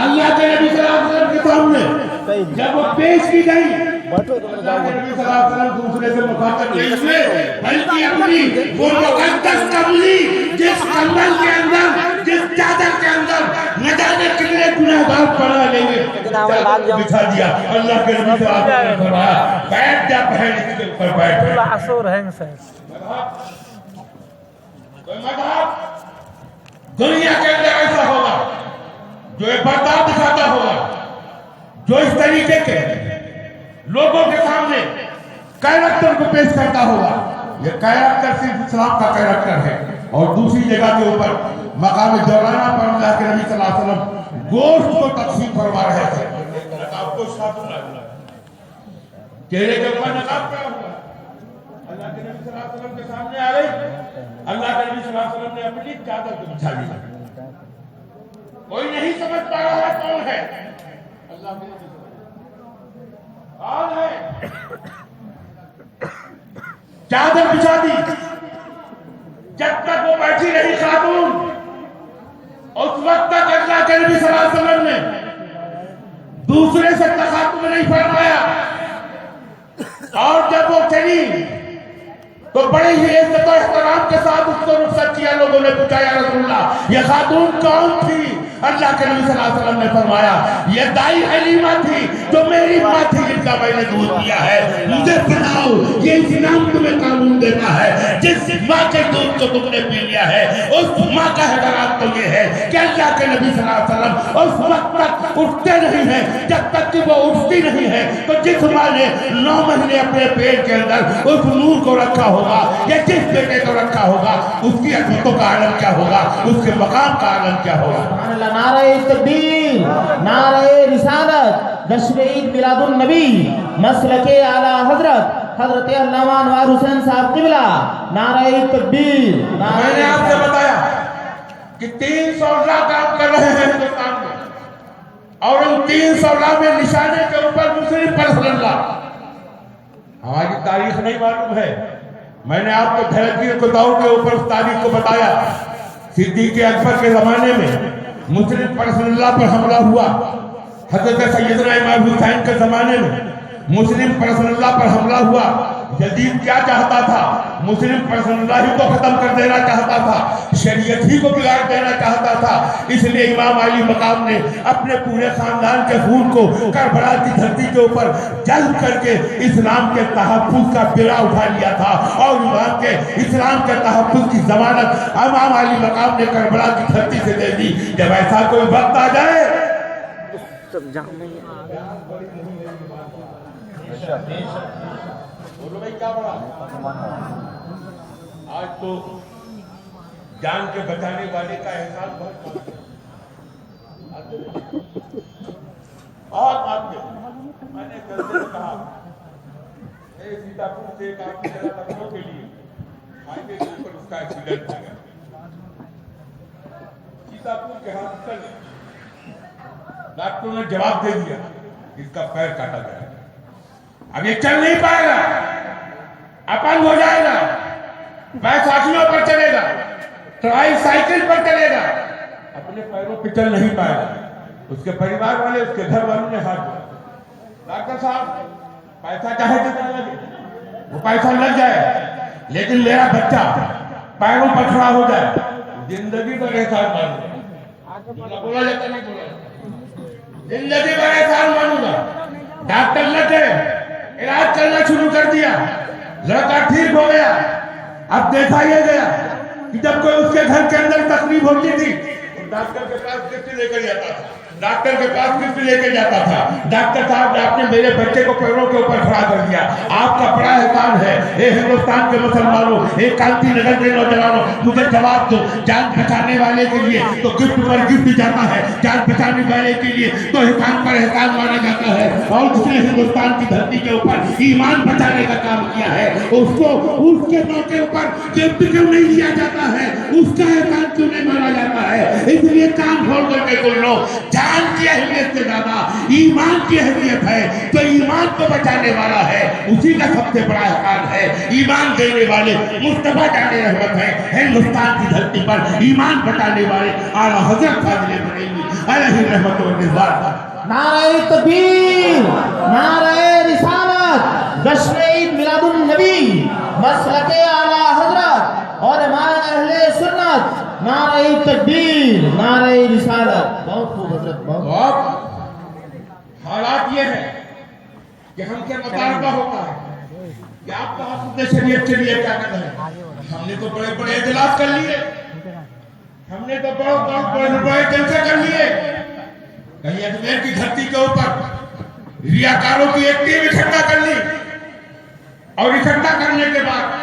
اللہ کے نبی صلی اللہ علیہ وسلم کے سامنے جب وہ پیش کی گئی، اللہ کے نبی صلی اللہ علیہ وسلم دوسرے سے مخاطب نہیں ہوئے، بلکہ اپنی وہ مقدس کملی جس کمبل کے اندر، جس چادر کے اندر نہ جانے کتنے گناہگار پڑا لیں گے، بچھا دیا۔ اللہ کے نبی صلی اللہ علیہ وسلم نے فرمایا بیٹھ جا بہن، اس کے اوپر بیٹھ۔ دنیا کے اندر ایسا ہوگا جو ایک بردار دکھاتا ہوگا، جو اس طریقے کے لوگوں کے سامنے کیریکٹر کو پیش کرتا ہوگا۔ یہ کیریکٹر صرف اسلام کا کیریکٹر ہے۔ اور دوسری جگہ کے اوپر مقام جورانہ پر اللہ کے نبی صلی اللہ علیہ وسلم گوشت کو تقسیم فرما رہے تھے۔ نقاب کو شادو لگا، چہرے کے اوپر نقاب کیا ہوا؟ اللہ کے نبی صلی اللہ علیہ وسلم کے سامنے آ رہی، اللہ کے نبی صلی اللہ علیہ وسلم نے اپنی چادر کو بچھا دیا۔ کوئی نہیں سمجھ پا رہا ہے کون ہے اللہ کے نبی کون ہے؟ چادر بچھا دی۔ جب تک وہ بیٹھی رہی خاتون، اس وقت تک اللہ کے نبی صلی اللہ علیہ وسلم نے دوسرے سے تخاطب نہیں فرمایا، اور جب وہ چلی تو بڑے ہی عزت و احترام کے ساتھ اس کو رخصت کیا۔ لوگوں نے پوچھا یا رسول اللہ یہ خاتون کون تھی؟ اللہ کے نبی صلی اللہ علیہ وسلم نے فرمایا یہ دائی حلیمہ تھی جو میری ماں تھی، جن کا میں نے دودھ پیا ہے۔ مجھے بتاؤ یہ اسلام تمہیں قانون دیتا ہے جس ماں کے دودھ کو تم نے پی لیا ہے، اس ماں کا احترام تو یہ ہے کہ اللہ کے نبی صلی اللہ علیہ وسلم اس وقت تک اٹھتے نہیں ہیں جب تک کہ وہ اٹھتی نہیں ہے۔ تو جس ماں نے 9 مہینے اپنے پیٹ کے اندر اس نور کو رکھا ہوگا یا جس بیٹے کو رکھا ہوگا، اس کی عظمتوں کا عالم کیا ہوگا، اس کے مقام کا عالم کیا ہوگا۔ نعرہ تکبیر، نعرہ رسالت، جشن عید میلاد النبی، مسلک اعلی حضرت حضرت علامہ انوار حسین صاحب قبلہ، نعرہ تکبیر۔ میں نے آپ سے بتایا کہ 300 لاکھ کام کر رہے ہیں ہندوستان میں، اور ان 300 لاکھ میں نشانے کے اوپر مسلم پرسنل اللہ۔ ہماری تاریخ نہیں معلوم ہے، میں نے آپ کو دھرتگیر کو دور کے اوپر اس تاریخ کو بتایا۔ صدیق اکبر کے زمانے میں مسلم پرسنل اللہ پر حملہ ہوا، حضرت سیدنا امام حسین کے زمانے میں مسلم پرسنل اللہ پر حملہ ہوا۔ یزید کیا چاہتا تھا؟ مسلم پرسنل اللہ ہی کو ختم کر دینا چاہتا تھا، شریعت ہی کو بگاڑ دینا چاہتا تھا۔ اس لیے امام علی مقام نے اپنے پورے خاندان کے خون کو کربلا کی دھرتی کے اوپر جلب کر کے اسلام کے تحفظ کا بیڑا اٹھا لیا تھا، اور امام کے اسلام کے تحفظ کی ضمانت امام علی مقام نے کربلا کی دھرتی سے دے دی۔ جب ایسا کوئی وقت آ جائے بولو بھائی کیا بڑا آج تو جان کے بچانے والے کا احساس بہت بات میں نے کل کہا سیتا پور سے ایک آدمی چلا لکھنؤ کے لیے، ہائیوے کے اوپر اس کا ایکسیڈنٹ ہو گیا۔ سیتا پور کے ہاسپٹل ڈاکٹروں نے جواب دے دیا اس کا پیر کاٹا گیا، اب یہ چل نہیں پائے گا، اپنگ ہو جائے گا، بیساکھیوں پر چلے گا، ٹرائی سائیکل پر چلے گا، اپنے پیروں پہ چل نہیں پائے گا۔ اس کے پریوار والے، اس کے گھر والوں نے ہاتھ جوڑا، ڈاکٹر صاحب پیسہ چاہے جتنا لگے وہ پیسہ لگ جائے، لیکن میرا بچہ پیروں پر کھڑا ہو جائے، زندگی پر احسان مانوں گا۔ بولا جاتا نہیں بولا، زندگی پر احسان مانوں گا۔ ڈاکٹر لگے، علاج کرنا شروع کر دیا، لڑکا ٹھیک ہو گیا۔ اب دیکھا یہ گیا کہ جب کوئی اس کے گھر کے اندر تکلیف ہوتی تھی تو ڈاکٹر کے پاس چٹھی لے کر جاتا تھا، ڈاکٹر کے پاس کس لے کے جاتا تھا, ڈاکٹر صاحب آپ نے میرے بچے کو پیروں کے اوپر کھڑا کر دیا, آپ کا بڑا احسان ہے. اے ہندوستان کے مسلمانوں, اے کانتی نگر کے نوجوانوں, مجھے جواب دو. جان بچانے والے کے لیے تو گفٹ پر گفٹ جاتا ہے, جان بچانے والے کے لیے تو احسان پر احسان مانا جاتا ہے. اور جس نے ہندوستان کی دھرتی کے اوپر ایمان بچانے کا کام کیا ہے, اس کو اس کے موقع پر گفٹ کیوں نہیں دیا جاتا ہے, اس کا احسان کیوں نہیں مانا جاتا ہے؟ اس لیے کام کھول کر کے سن لو, جان کی اہمیت سے زیادہ ایمان کی اہمیت ہے. تو ایمان کو بچانے والا ہے, اسی کا سب سے بڑا احسان ہے. ایمان دینے والے مصطفیٰ جان رحمت ہے. ہندوستان کی دھرتی پر ایمان بچانے والے اعلیٰ حضرت فاضل بریلوی علیہ رحمت و رضوان. نعرہ تکبیر, نعرہ رسالت, جشن عید میلاد النبی, مسلک اعلیٰ حضرت اور امام اہل سنت. نعرہ تکبیر, نعرہ رسالت. بہت خوب حضرت, بہت. حالات یہ ہے کہ ہم سے مطالبہ ہوتا ہے کہ آپ تحفظ شریعت کے لیے کیا کر رہے ہیں. ہم نے تو بڑے بڑے اجلاس کر لیے, ہم نے تو بہت بڑے جلسے کر لیے. کہیں اجمیر کی دھرتی کے اوپر ریاکاروں کی ایک ٹیم اکٹھا کر لی, اور اکٹھا کرنے کے بعد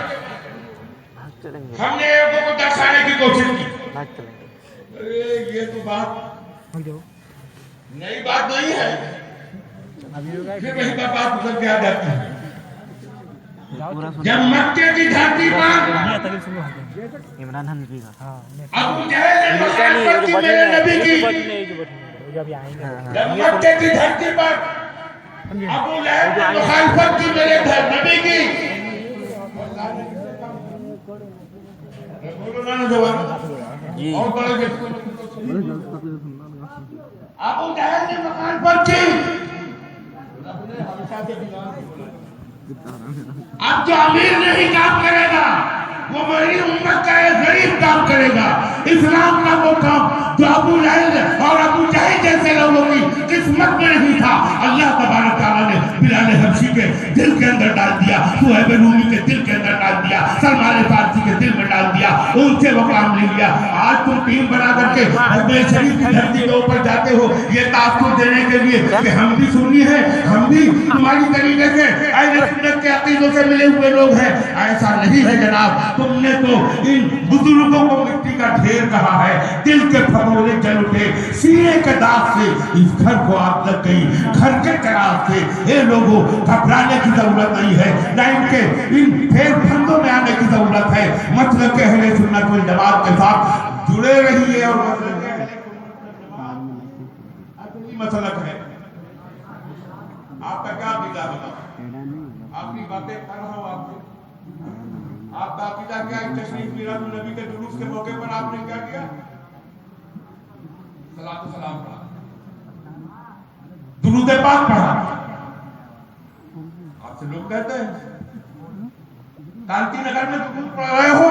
ہم نے لوگوں کو درشانے کی کوشش کی. ارے یہ تو بات نئی بات نہیں ہے, پھر وہی بات ادھر کے آ جاتی ہے. جب مکے کی دھرتی پر عمران حنفی کا ابو جہل نے مخالفت کی میرے نبی کی, جب مکے کی دھرتی پر ابو لہب نے مخالفت کی میرے نبی کی, اور بڑے ابو جہل نے مخالفت کی. اب جو امیر نہیں کام کرے گا وہ میری امت کا ایک غریب کام کرے گا. اسلام کا وہ کام جو ابو لہب اور ابو جہل جیسے لوگوں کی قسمت میں نہیں تھا, اللہ تبارک تعالیٰ نے بلال حبشی کے دل کے اندر ڈال دیا, صہیب رومی کے دل کے اندر ڈال دیا, سلمان فارسی کے دل میں ڈال دیا, ان سے وہ کام لے لیا. آج تم ٹیم بنا کر کے حرمین شریف کی دھرتی کے اوپر جاتے ہو یہ تاثر دینے کے لیے کہ ہم بھی سنی ہیں, ہم بھی تمہاری طریقے سے اہل سنت کے عقیدوں سے ملے ہوئے لوگ ہیں. ایسا نہیں ہے جناب, تم نے تو ان بزرگوں کو مٹی کا ڈھیر کہا ہے. دل کے پھگوڑے جل اٹھے, سینے کے داغ سے اس گھر کو آگ لگ گئی, گھر کے قرار سے. اے لوگوں, گھبرانے کی ضرورت نہیں ہے, نہ ان کے ان پھیر پھندوں میں آنے کی ضرورت ہے. مطلب کہ اہل سنت والجماعت کے ساتھ جڑے رہیے. اور اصلی مسلک ہے آپ کا کیا عقیدہ بتا, آپ کی باتیں کر رہا ہوں آپ سے. آپ کا عقیدہ کیا ہے؟ تشریف میلاد النبی کے جلوس کے موقع پر آپ نے کیا کیا؟ صلاۃ و سلام پڑھا, درود پاک پڑھا. آپ سے لوگ کہتے ہیں کانتی نگر میں درود پڑھ رہے ہو,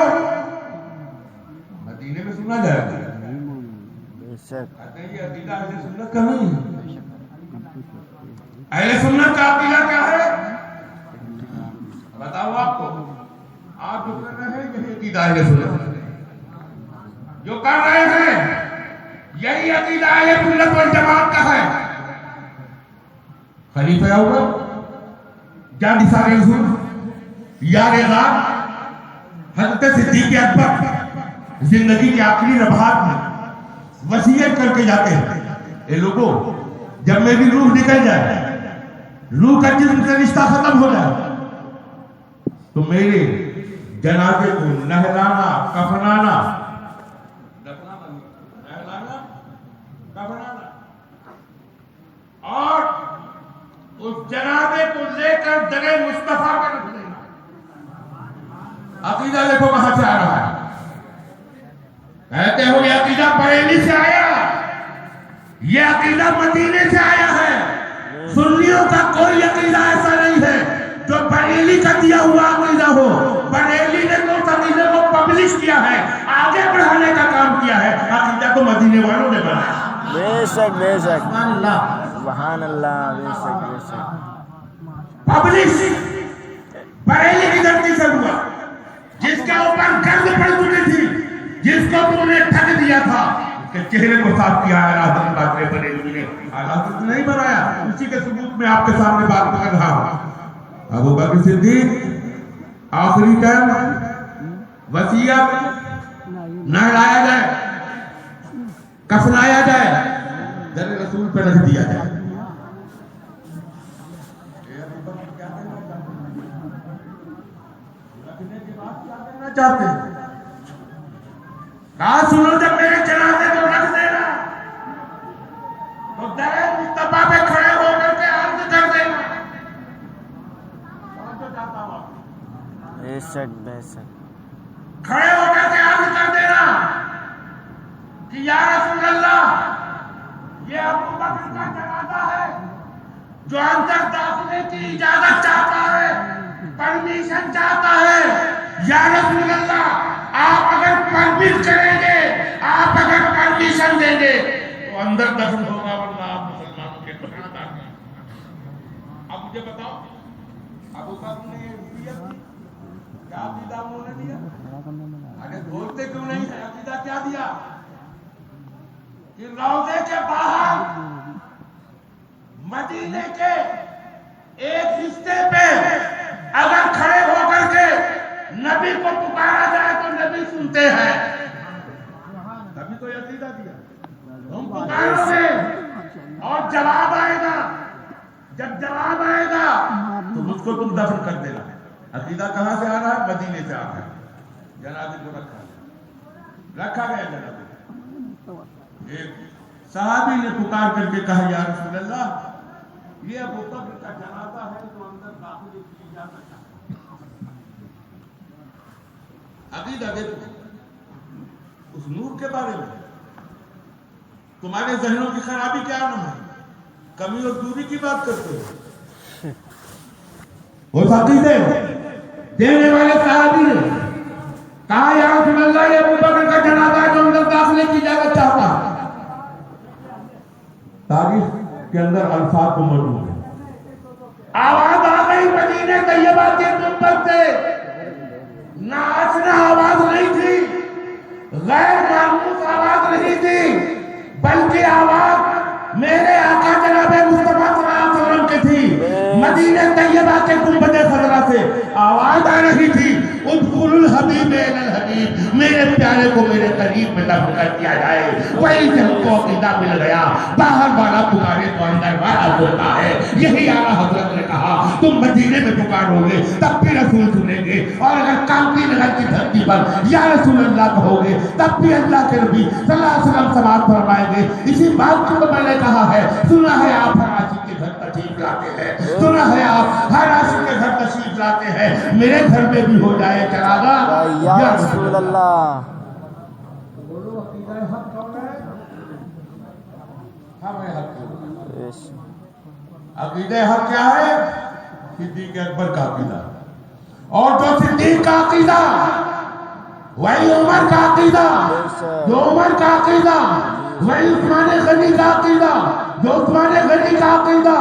مدینے میں سنا جائے گا. کہتے ہیں یہ عقیدہ اہل سنت کا نہیں ہے. اہل سنت کا عقیدہ کیا ہے بتاؤ آپ کو. آپ جو کر رہے ہیں یہی عقیدہ اہل سنت, جو کر رہے ہیں یہی عقیدہ اہل سنت والجماعت کا ہے. خلیفہ اول جانثار رسول یار غار حضرت صدیق اکبر زندگی کے آخری لمحات میں وصیت کر کے جاتے ہیں, اے لوگوں جب میری روح نکل جائے, روح کا جسم سے رشتہ ختم ہو جائے, تو میرے جنازے کو نہلانا, کفنانا, اور اس جنازے کو لے کر جگہ مصطفیٰ پر رکھ دینا. عقیدہ دیکھو کہاں سے آ رہا ہے. کہتے ہو یہ عقیدہ بریلی سے آیا, یہ عقیدہ مدینے سے آیا ہے. سنیوں کا کوئی عقیدہ ایسا نہیں ہے جو بریلی کا دیا ہوا عقیدہ ہو. بریلی نے تو اس عقیدے کو پبلش کیا ہے, آگے بڑھانے کا کام کیا ہے. عقیدہ تو مدینے والوں نے بنایا. بے شک بے شک, سبحان اللہ, سبحان اللہ, بے شک بے شک. پبلش بریلی کی دھرتی سے ہوا, جس کے اوپر قرض پڑ چکی تھی, جس کو تم نے ٹھگ دیا تھا, کہ چہرے کو صاف کیا ہے حضرت قادر بریلوی نے، حضرت نے نہیں بنایا، اسی کے ثبوت میں آپ کے سامنے بات کر رہا ہوں۔ ابو بکر صدیق آخری ٹائم وصیت نہلایا جائے، کفنایا جائے، در رسول پہ رکھ دیا جائے۔ چاہتے ہیں کہا سنو جب میرے جنازے کو رکھ دینا تو در مصطفیٰ پہ کھڑے ہو کر کے عرض کر دینا۔ کھڑے ہو کر کے عرض کر دینا کہ یا رسول اللہ یہ ابو بکر کا جنازہ ہے جو اندر داخلے کی اجازت چاہتا ہے، پرمیشن چاہتا ہے۔ یا رسول اللہ آپ اگر پرمٹ کریں گے، آپ اگر پرمیشن دیں گے تو اندر دفن ہوگا، ورنہ آپ مسلمانوں کے پناہ دار ہیں۔ اب مجھے بتاؤ ابو بکر نے یہ وصیت کیا عقیدہ انہوں نے دیا؟ اگر بولتے کیوں نہیں ہے؟ عقیدہ کیا دیا کہ روضے کے باہر مدینے کے ایک حصے پہ اگر کھڑے ہو کر کے نبی کو پکارا جائے تو نبی سنتے ہیں۔ نبی تو یہ عقیدہ دیا تم پکارو گے اور جواب آئے گا، جب جواب آئے گا تو مجھ کو تم دفن کر دینا۔ عقیدہ کہاں سے آ رہا ہے؟ مدینے سے آ رہا ہے۔ جنازے کو رکھا گیا جنازے۔ ایک صحابی نے پکار کر کے کہا یا رسول اللہ یہ ابو بکر کا جنازہ ہے جو اندر داخل کی اجازت ہے۔ عقیدہ دیکھو اس نور کے بارے میں تمہارے ذہنوں کی خرابی کیا نام ہے؟ کمی اور دوری کی بات کرتے ہو۔ اس عقیدے دینے والے صحابی نے کہا یا رسول اللہ یہ ابو بکر کا جنازہ ہے جو اندر داخلے کی اجازت چاہتا ہے۔ تاریخ کے اندر الفاظ کو موجود ہے۔ آواز آ گئی مدینہ طیبہ کے منبر سے، ناچنا آواز نہیں تھی، غیر معمول آواز نہیں تھی، بلکہ آواز میرے آقا جناب مصطفیٰ صلی اللہ علیہ وسلم کی تھی۔ مدینہ طیبہ کے گنبد خضرا سے آواز آ رہی تھی ادخل الحبیب الی الحبیب، میرے پیارے کو میرے قریب میں دفن کر دیا جائے۔ وہی سے ہم کو عقیدہ مل گیا، باہر والا پکارے تو اندر والا بولتا ہے۔ یہی اعلیٰ حضرت نے کہا تم مدینے میں پکارو گے تب بھی رسول سنیں گے، اور اگر کانپی نگر کی دھرتی پر یا رسول اللہ کہو گے تب بھی اللہ کے نبی صلی اللہ علیہ وسلم سماعت فرمائیں گے۔ اسی بات کو تو میں نے کہا ہے، سنا ہے آپ ہر عاشق کے گھر تشریف لاتے ہیں، سنا ہے آپ ہر عاشق کے گھر تشریف لاتے ہیں، میرے گھر میں بھی ہو جائے چراغا یا رسول اللہ۔ بولو عقیدہ حق کون ہے؟ ہمیں حق ہے۔ عقیدہ حق کیا ہے؟ صدیق اکبر کا عقیدہ، اور جو صدیق کا عقیدہ وہی عمر کا عقیدہ، جو عمر کا عقیدہ وہی عثمان غنی کا عقیدہ، جو عثمان غنی کا عقیدہ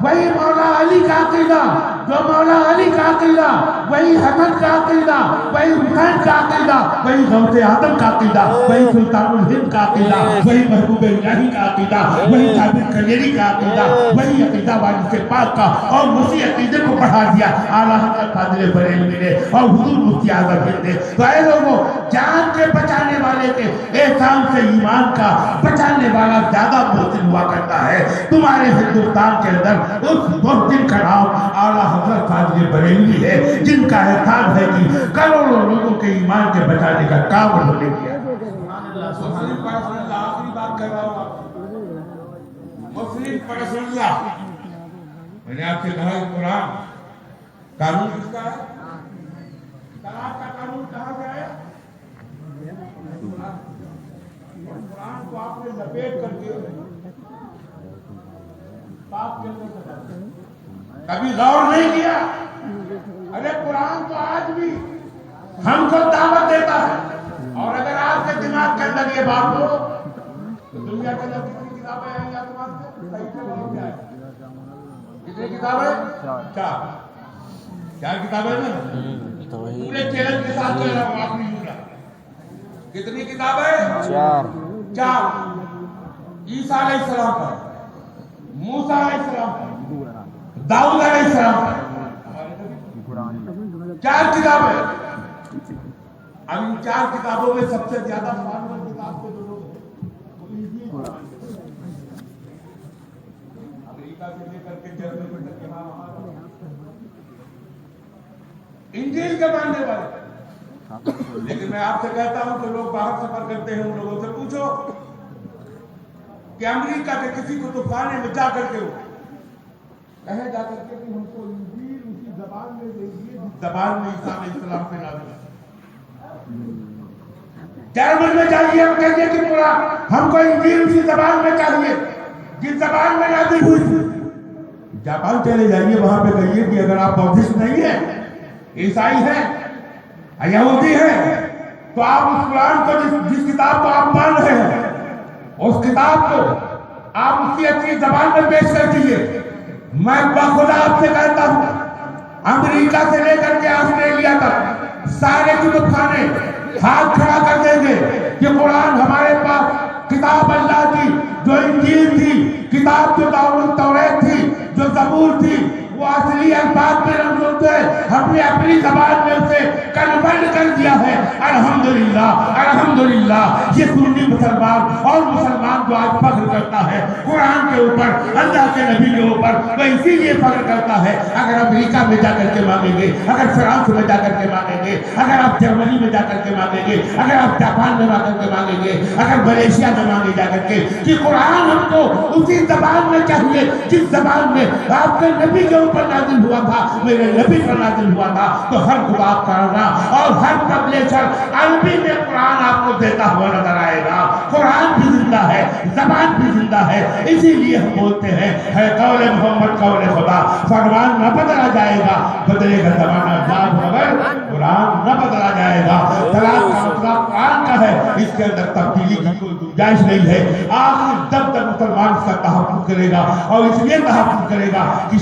وہی مولا علی کا عقیدہ، جو مولا علی کا عقیدہ وہی حسن کا عقیدہ، وہی حسین کا عقیدہ، وہی غوث اعظم کا عقیدہ، وہی سلطان الہند کا عقیدہ، وہی محبوب الہی کا عقیدہ، وہی قادر کلیری کا عقیدہ، وہی عقیدہ وارث پاک کا، اور اسی عقیدے کو بڑھا دیا اعلیٰ حضرت قادر بریلوی نے اور حضور مفتی اعظم ہند نے۔ تو اے لوگوں، جان کے بچانے والے کے احسان سے ایمان کا بچانے والا زیادہ محسن ہوا کرتا ہے۔ تمہارے ہندوستان کے اندر اس محسن کا نام اعلیٰ حضرت قادر بریلوی ہے، جن کا احسان ہے کہ کروڑوں لوگوں کے ایمان کے بچانے کا کام انہوں نے کیا۔ آخری بات کر رہا ہوں، مسلم پر رسول اللہ، میں نے آپ سے کہا کہ قرآن قانون کس کا ہے؟ طلاق کا قانون کہاں سے آیا؟ قرآن کو آپ نے لپیٹ کر کے پاپ کے اندر سے کبھی غور نہیں کیا۔ ارے قرآن تو آج بھی ہم کو دعوت دیتا ہے، اور اگر آپ کے دماغ کے اندر یہ بات ہو تو دنیا کے اندر کتنی کتابیں ہیں یا تمہارے صحیح سے بولو کیا ہے؟ کتنی کتابیں؟ چار کتابیں نا، پورے چیلنج کے ساتھ کہہ رہا ہوں، آپ نہیں سن رہا۔ کتنی کتابیں؟ کیا عیسیٰ علیہ السلام پر، موسیٰ علیہ السلام پر، داؤد علیہ السلام پر 4 کتابیں. اب ان 4 کتابوں میں سب سے زیادہ معلوم کتاب کو جو لوگ امریکہ سے لے کر کے جرمنی تک کے نام انجیل کے ماننے والے. لیکن میں آپ سے کہتا ہوں کہ لوگ باہر سفر کرتے ہیں، ان لوگوں سے پوچھو کہ امریکہ کے کسی کو طوفانے میں جا کر کے کہے جا کر کے کہ ہم کو انجیل اسی زبان میں دے دیے جس زبان میں عیسیٰ علیہ السلام پہ نازل ہے. جرمن میں جائیے ہم کہتے کہ قرآن ہم کو انجیل اسی زبان میں چاہیے جس زبان میں نازل ہوئی. جاپان چلے جائیے، وہاں پہ کہیے کہ اگر آپ بودھسٹ نہیں ہیں، عیسائی ہیں، یہودی ہیں، تو آپ اس قرآن کو جس کتاب کو آپ مان رہے ہیں اس کتاب کو آپ اس کی اچھی زبان میں پیش کر دیجیے. میں بخدا آپ سے کہتا ہوں امریکہ سے لے کر کے آسٹریلیا تک سارے کتب خانے ہاتھ کھڑا کر دیں گے کہ قرآن ہمارے پاس کتاب اللہ کی جو انجیل تھی، کتاب جو توریت تھی، جو زبور تھی، وہ اصلی الفاظ میں رمز ہے، ہم نے اپنی زبان میں اسے کنورٹ کر دیا ہے. الحمدللہ الحمدللہ. یہ سنی مسلمان اور مسلمان جو آج فخر کرتا ہے قرآن کے اوپر، اللہ کے نبی کے اوپر، وہ اسی لیے فخر کرتا ہے. اگر امریکہ میں جا کر کے مانگیں گے، اگر فرانس میں جا کر کے مانگیں گے، اگر آپ جرمنی میں جا کر کے مانگیں گے، اگر آپ جاپان میں جا کر کے مانگیں گے، اگر ملیشیا میں مانگے جا کر کے کہ قرآن ہم کو اسی زبان میں چاہیے جس زبان میں آپ کے نبی کے اوپر نازل ہوا تھا، میرے نبی پر نازل ہوا تھا، تو ہر کتاب کرنا اور ہر پبلیشر عربی میں قرآن آپ کو دیتا ہوا نظر آئے گا. قرآن بھی زندہ ہے، زبان بھی زندہ ہے. اسی لیے ہم بولتے ہیں ہے قول محمد قول خدا. فرمان نہ بدلا جائے گا، بدلے گا زمانہ بعد مگر قرآن نہ بدلا جائے گا. طلاق کا مسئلہ قرآن کا ہے، اس کے اندر تبدیلی کی کوئی گنجائش نہیں ہے. آخر جب تک مسلمان اس کا تحفظ کرے گا، اور اس لیے تحفظ کرے گا کہ